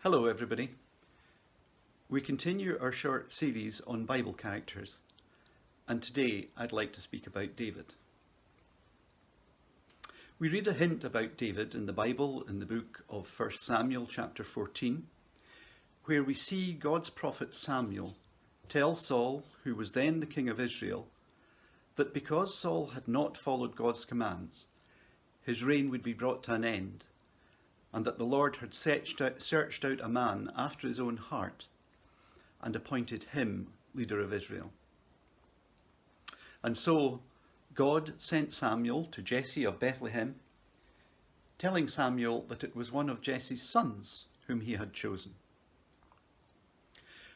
Hello everybody. We continue our short series on Bible characters, and today I'd like to speak about David. We read a hint about David in the Bible in the book of 1 Samuel chapter 14, where we see God's prophet Samuel tell Saul, who was then the king of Israel, that because Saul had not followed God's commands, his reign would be brought to an end, and that the Lord had searched out a man after his own heart and appointed him leader of Israel. And so God sent Samuel to Jesse of Bethlehem, telling Samuel that it was one of Jesse's sons whom he had chosen.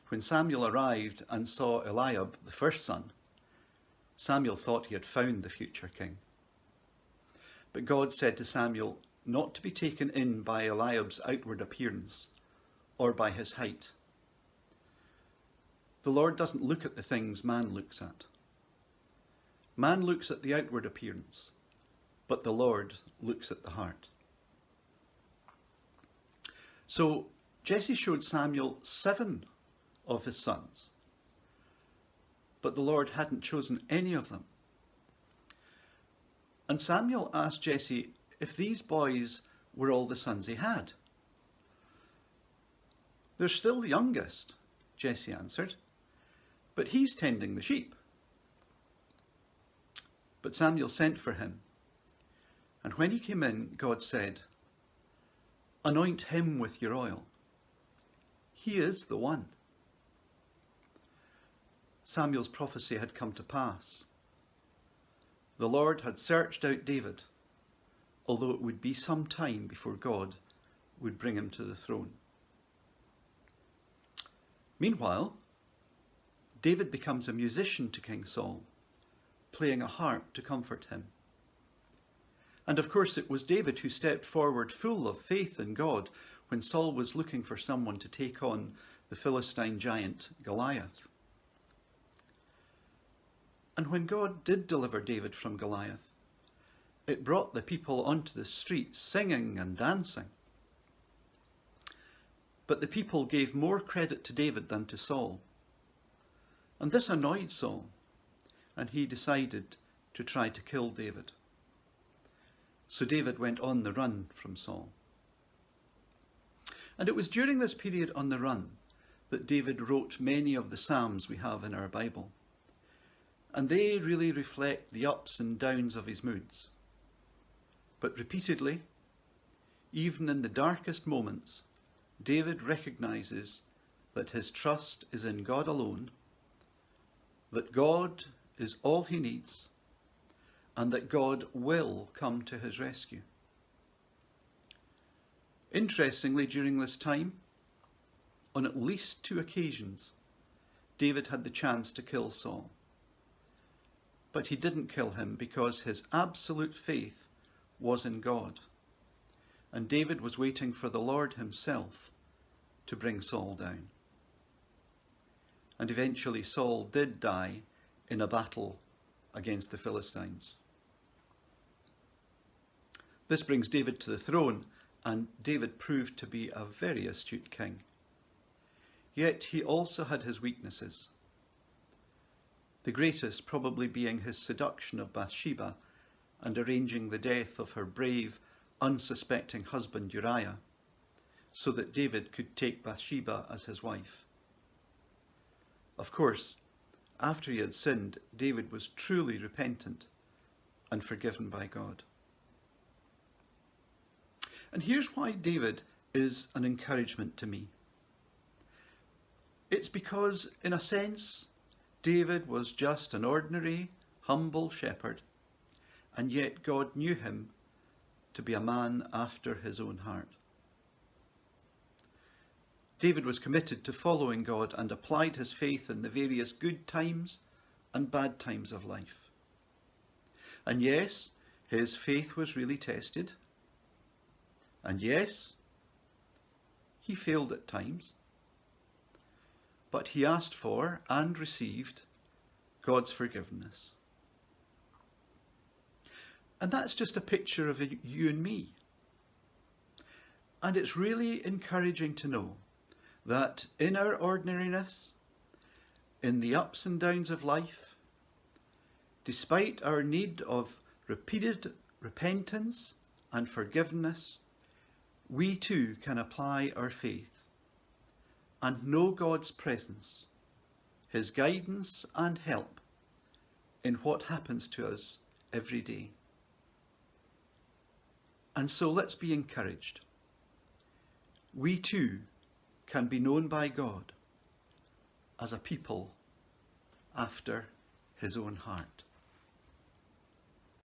When Samuel arrived and saw Eliab, the first son, Samuel thought he had found the future king. But God said to Samuel not to be taken in by Eliab's outward appearance or by his height. The Lord doesn't look at the things man looks at. Man looks at the outward appearance, but the Lord looks at the heart. So Jesse showed Samuel 7 of his sons, but the Lord hadn't chosen any of them. And Samuel asked Jesse if these boys were all the sons he had. "They're still the youngest," Jesse answered, "but he's tending the sheep." But Samuel sent for him, and when he came in, God said, "Anoint him with your oil. He is the one." Samuel's prophecy had come to pass. The Lord had searched out David, although it would be some time before God would bring him to the throne. Meanwhile, David becomes a musician to King Saul, playing a harp to comfort him. And of course it was David who stepped forward full of faith in God when Saul was looking for someone to take on the Philistine giant Goliath. And when God did deliver David from Goliath, it brought the people onto the streets singing and dancing. But the people gave more credit to David than to Saul. And this annoyed Saul, and he decided to try to kill David. So David went on the run from Saul. And it was during this period on the run that David wrote many of the Psalms we have in our Bible. And they really reflect the ups and downs of his moods. But repeatedly, even in the darkest moments, David recognizes that his trust is in God alone, that God is all he needs, and that God will come to his rescue. Interestingly, during this time, on at least 2 occasions, David had the chance to kill Saul. But he didn't kill him because his absolute faith was in God. And David was waiting for the Lord himself to bring Saul down. And eventually Saul did die in a battle against the Philistines. This brings David to the throne, and David proved to be a very astute king. Yet he also had his weaknesses. The greatest probably being his seduction of Bathsheba and arranging the death of her brave, unsuspecting husband Uriah, so that David could take Bathsheba as his wife. Of course, after he had sinned, David was truly repentant and forgiven by God. And here's why David is an encouragement to me. It's because, in a sense, David was just an ordinary, humble shepherd, and yet God knew him to be a man after his own heart. David was committed to following God and applied his faith in the various good times and bad times of life. And yes, his faith was really tested. And yes, he failed at times. But he asked for and received God's forgiveness. And that's just a picture of you and me. And it's really encouraging to know that in our ordinariness, in the ups and downs of life, despite our need of repeated repentance and forgiveness, we too can apply our faith and know God's presence, his guidance and help in what happens to us every day. And so let's be encouraged. We too can be known by God as a people after his own heart.